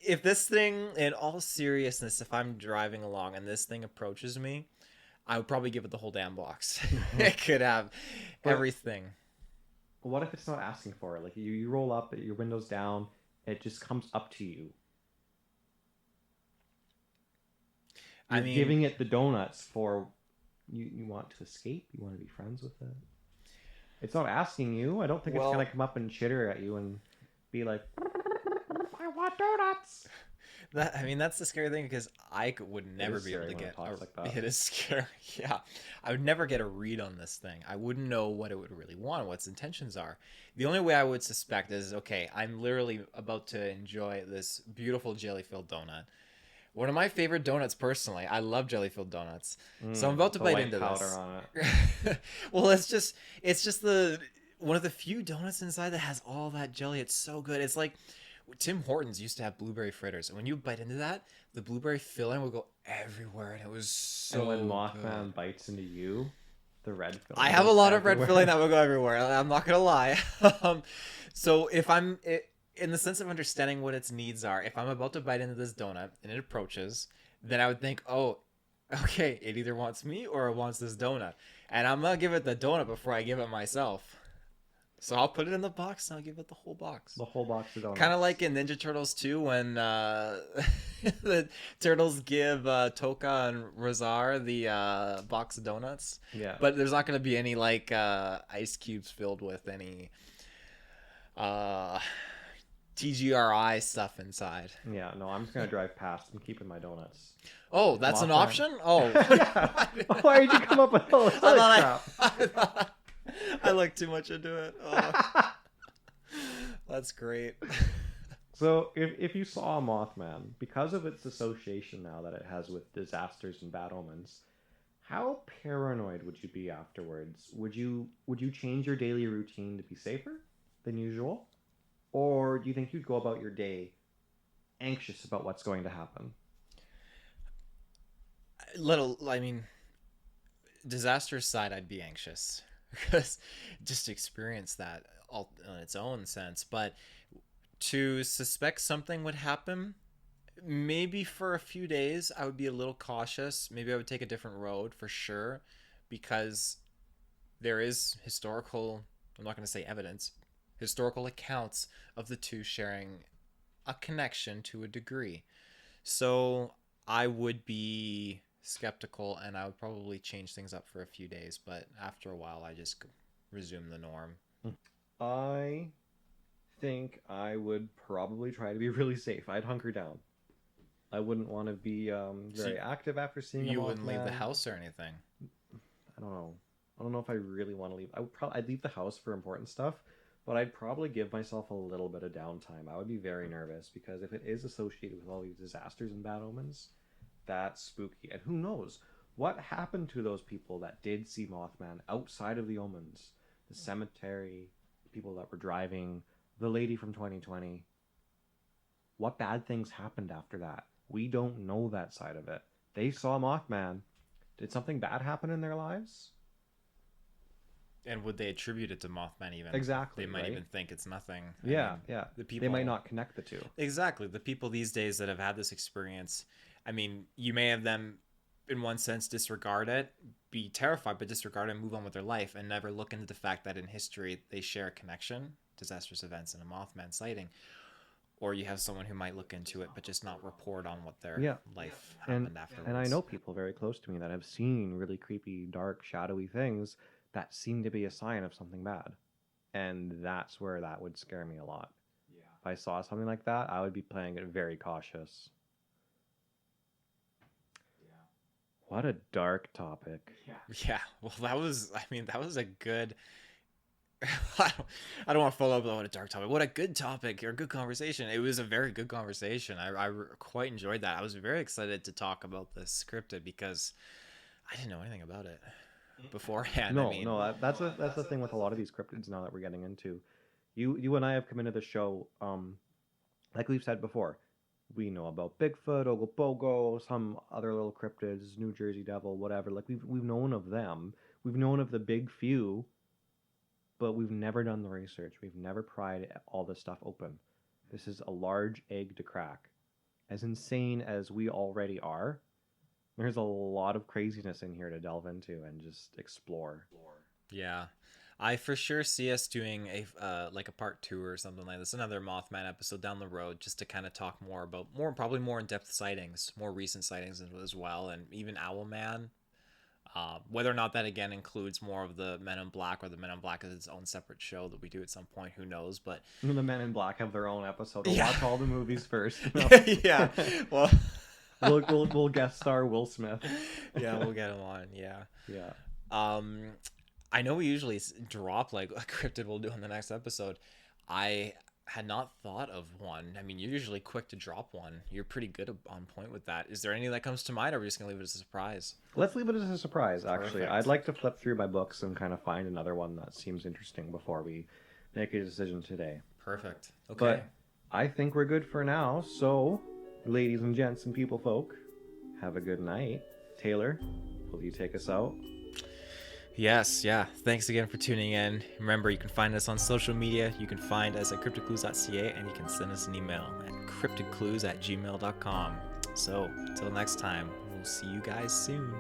If this thing, in all seriousness, if I'm driving along and this thing approaches me, I would probably give it the whole damn box. It could have everything.
What if it's not asking for it? Like you roll up, your window's down, it just comes up to you. You're giving it the donuts for you want to escape, you want to be friends with it. It's not asking you. I don't think it's gonna come up and chitter at you and be like, I want donuts.
That's the scary thing, because I would never be able to get it is scary. Yeah, I would never get a read on this thing. I wouldn't know what it would really want, what its intentions are. The only way I would suspect is, okay, I'm literally about to enjoy this beautiful jelly-filled donut. One of my favorite donuts, personally. I love jelly-filled donuts. So I'm about to bite into this.
On it.
Well, it's just the one of the few donuts inside that has all that jelly. It's so good. It's like Tim Hortons used to have blueberry fritters, and when you bite into that, the blueberry filling would go everywhere, and it was so.
And when Mothman bites into you, the red filling.
I have a lot of red filling that would go everywhere. I'm not gonna lie. So if I'm in the sense of understanding what its needs are, if I'm about to bite into this donut and it approaches, then I would think, oh, okay, it either wants me or it wants this donut, and I'm gonna give it the donut before I give it myself. So I'll put it in the box and I'll give it the whole box.
The whole box of donuts.
Kind of like in Ninja Turtles 2 when the turtles give Toka and Razar the box of donuts.
Yeah.
But there's not going to be any like ice cubes filled with any TGRI stuff inside.
Yeah, no, I'm just going to drive past. I'm keeping my donuts.
Oh, that's an option? Oh.
Why did you come up with all this other crap?
I look too much into it. Oh. That's great.
So if you saw a Mothman, because of its association now that it has with disasters and bad omens, how paranoid would you be afterwards? Would you change your daily routine to be safer than usual? Or do you think you'd go about your day anxious about what's going to happen?
Disaster aside, I'd be anxious. Because just to experience that all on its own sense, but to suspect something would happen, maybe for a few days I would be a little cautious. Maybe I would take a different road for sure, because there is historical, I'm not going to say evidence, historical accounts of the two sharing a connection to a degree. So I would be skeptical, and I would probably change things up for a few days, but after a while I just resume the norm.
I think I would probably try to be really safe. I'd hunker down. I wouldn't want to be very active after seeing
you wouldn't leave the house or anything?
I don't know if I really want to leave. I'd leave the house for important stuff, but I'd probably give myself a little bit of downtime. I would be very nervous, because if it is associated with all these disasters and bad omens, that's spooky. And who knows what happened to those people that did see Mothman outside of the omens? The cemetery, people that were driving, the lady from 2020. What bad things happened after that? We don't know that side of it. They saw Mothman. Did something bad happen in their lives?
And would they attribute it to Mothman even?
Exactly.
They might even think it's nothing.
Yeah.
The people,
they might not connect the two.
Exactly. The people these days that have had this experience, I mean, you may have them in one sense, disregard it, be terrified, but disregard it and move on with their life and never look into the fact that in history they share a connection, disastrous events and a Mothman sighting. Or you have someone who might look into it but just not report on what their life happened afterwards.
And I know people very close to me that have seen really creepy, dark, shadowy things that seem to be a sign of something bad. And that's where that would scare me a lot. Yeah. If I saw something like that, I would be playing it very cautious. Yeah. What a dark topic.
Yeah. Well, that was a good... I don't want to follow up on a dark topic. What a good topic or good conversation. It was a very good conversation. I quite enjoyed that. I was very excited to talk about this cryptid because I didn't know anything about it beforehand.
That's the thing with a lot of these cryptids now that we're getting into. You and I have come into the show, like we've said before. We know about Bigfoot, Ogopogo, some other little cryptids, New Jersey Devil, whatever. Like we've known of them. We've known of the big few. But we've never done the research. We've never pried all this stuff open. This is a large egg to crack. As insane as we already are, there's a lot of craziness in here to delve into and just explore.
Yeah. I for sure see us doing a part 2 or something like this, another Mothman episode down the road, just to kind of talk more about probably more in-depth sightings, more recent sightings as well, and even Owlman. Whether or not that again includes more of the Men in Black, or the Men in Black is its own separate show that we do at some point, who knows? But
the Men in Black have their own episode. We'll watch all the movies first.
Yeah. Well,
we'll guest star Will Smith.
Yeah, we'll get him on. Yeah.
Yeah.
I know we usually drop like a cryptid we'll do in the next episode. I had not thought of one. I mean, you're usually quick to drop one. You're pretty good on point with that. Is there any that comes to mind, or are we just going to leave it as a surprise?
Let's leave it as a surprise, actually.
Perfect.
I'd like to flip through my books and kind of find another one that seems interesting before we make a decision today.
Perfect. Okay.
But I think we're good for now. So, ladies and gents and people folk, have a good night. Taylor, will you take us out?
Yes, yeah. Thanks again for tuning in. Remember, you can find us on social media. You can find us at CryptidClues.ca, and you can send us an email at CryptidClues@gmail.com. So, until next time, we'll see you guys soon.